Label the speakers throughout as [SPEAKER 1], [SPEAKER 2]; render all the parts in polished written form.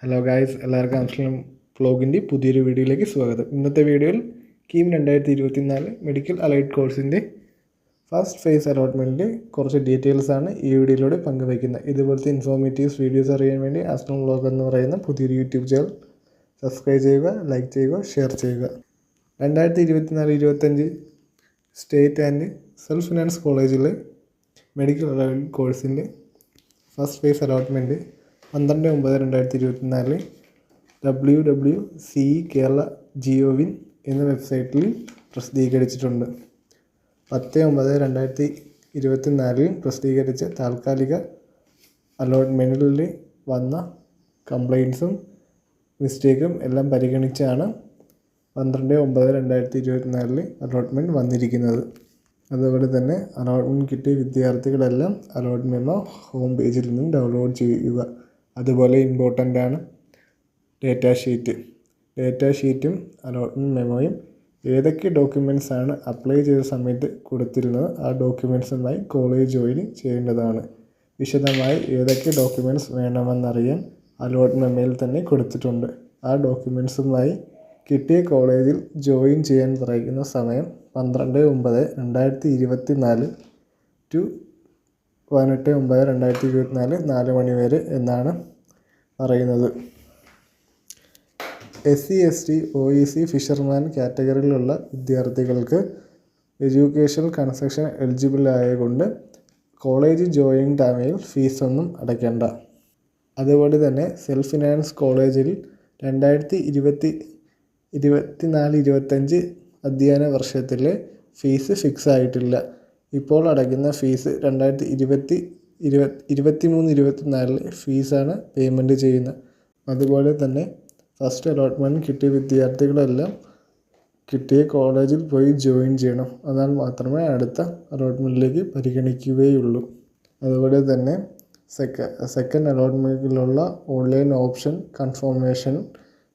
[SPEAKER 1] Hello guys, എല്ലാവർക്കും അംസ്ലം വ്ലോഗിൻ്റെ പുതിയൊരു വീഡിയോയിലേക്ക് സ്വാഗതം. ഇന്നത്തെ വീഡിയോയിൽ കീം 2024 മെഡിക്കൽ അലൈഡ് കോഴ്സിൻ്റെ ഫസ്റ്റ് ഫേസ് അലോട്ട്മെൻറ്റിൻ്റെ കുറച്ച് ഡീറ്റെയിൽസാണ് ഈ വീഡിയോയിലൂടെ പങ്കുവയ്ക്കുന്നത്. ഇതുപോലത്തെ ഇൻഫോർമേറ്റീവ്സ് വീഡിയോസ് അറിയാൻ വേണ്ടി അസ്ലം വ്ലോഗ് എന്ന് പറയുന്ന പുതിയൊരു യൂട്യൂബ് ചാനൽ സബ്സ്ക്രൈബ് ചെയ്യുക, ലൈക്ക് ചെയ്യുക, ഷെയർ ചെയ്യുക. 2024-25 സ്റ്റേറ്റ് ആൻഡ് സെൽഫ് ഫിനാൻസ് കോളേജിലെ മെഡിക്കൽ അലൈഡ് കോഴ്സിൻ്റെ first phase allotment 12/9/2024 WWCE Kerala GOVIN എന്ന വെബ്സൈറ്റിൽ പ്രസിദ്ധീകരിച്ചിട്ടുണ്ട്. 10/9/2024 പ്രസിദ്ധീകരിച്ച താൽക്കാലിക അലോട്ട്മെൻറ്റിൽ വന്ന കംപ്ലയിൻസും മിസ്റ്റേക്കും എല്ലാം പരിഗണിച്ചാണ് 12/9/2024 അലോട്ട്മെൻറ്റ് വന്നിരിക്കുന്നത്. അതുപോലെ തന്നെ അലോട്ട്മെൻറ്റ് കിട്ടിയ വിദ്യാർത്ഥികളെല്ലാം അലോട്ട്മെൻറ്റ് മെമ്മോ ഹോം പേജിൽ നിന്നും ഡൗൺലോഡ് ചെയ്യുക. അതുപോലെ ഇമ്പോർട്ടൻ്റ് ആണ് ഡേറ്റാ ഷീറ്റും അലോട്ട്മെൻറ്റ് മെമ്മോയും ഏതൊക്കെ ഡോക്യുമെൻറ്റ്സാണ് അപ്ലൈ ചെയ്ത സമയത്ത് കൊടുത്തിരുന്നത് ആ ഡോക്യുമെൻറ്റ്സുമായി കോളേജ് ജോയിൻ ചെയ്യേണ്ടതാണ്. വിശദമായി ഏതൊക്കെ ഡോക്യുമെൻറ്റ്സ് വേണമെന്നറിയാൻ അലോട്ട്മെൻറ്റ് മെമ്മോയിൽ തന്നെ കൊടുത്തിട്ടുണ്ട്. ആ ഡോക്യുമെൻറ്റ്സുമായി കിട്ടിയ കോളേജിൽ ജോയിൻ ചെയ്യാൻ പറയുന്ന സമയം 12/9/2024 ടു 18/9/2024 4 മണി വരെ എന്നാണ് പറയുന്നത്. SC, ST, OEC, ഫിഷർമാൻ കാറ്റഗറിയിലുള്ള വിദ്യാർത്ഥികൾക്ക് എഡ്യൂക്കേഷണൽ കൺസെഷൻ എലിജിബിൾ ആയതുകൊണ്ട് കോളേജ് ജോയിനിങ് ടൈമിൽ ഫീസൊന്നും അടയ്ക്കേണ്ട. അതുപോലെ തന്നെ സെൽഫ് ഫിനാൻസ് കോളേജിൽ 2024-25 അധ്യയന വർഷത്തിലെ ഫീസ് ഫിക്സ് ആയിട്ടില്ല. ഇപ്പോൾ അടയ്ക്കുന്ന ഫീസ് 2023-24 ഫീസാണ് പേയ്മെൻറ്റ് ചെയ്യുന്നത്. അതുപോലെ തന്നെ ഫസ്റ്റ് അലോട്ട്മെൻറ്റ് കിട്ടിയ വിദ്യാർത്ഥികളെല്ലാം കിട്ടിയ കോളേജിൽ പോയി ജോയിൻ ചെയ്യണം. എന്നാൽ മാത്രമേ അടുത്ത അലോട്ട്മെൻറ്റിലേക്ക് പരിഗണിക്കുകയുള്ളൂ. അതുപോലെ തന്നെ സെക്കൻഡ് അലോട്ട്മെൻറ്റിലുള്ള ഓൺലൈൻ ഓപ്ഷൻ കൺഫർമേഷൻ,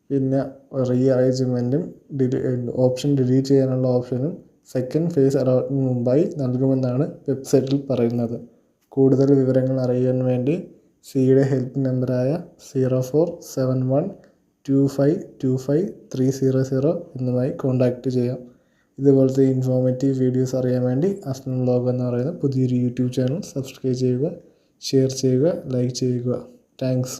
[SPEAKER 1] പിന്നെ റീഅറേഞ്ച്മെൻറ്റും ഓപ്ഷൻ ഡിലീറ്റ് ചെയ്യാനുള്ള ഓപ്ഷനും സെക്കൻഡ് ഫേസ് അലോട്ട്മെൻറ്റ് മുമ്പായി നൽകുമെന്നാണ് വെബ്സൈറ്റിൽ പറയുന്നത്. കൂടുതൽ വിവരങ്ങൾ അറിയാൻ വേണ്ടി സിയുടെ ഹെൽപ്പ് നമ്പറായ 04712525 എന്നുമായി കോൺടാക്റ്റ് ചെയ്യാം. ഇതുപോലത്തെ ഇൻഫോർമേറ്റീവ് വീഡിയോസ് അറിയാൻ വേണ്ടി അസ്ലം വ്ലോഗ് എന്ന് പറയുന്ന പുതിയൊരു യൂട്യൂബ് ചാനൽ സബ്സ്ക്രൈബ് ചെയ്യുക, ഷെയർ ചെയ്യുക, ലൈക്ക് ചെയ്യുക. താങ്ക്സ്.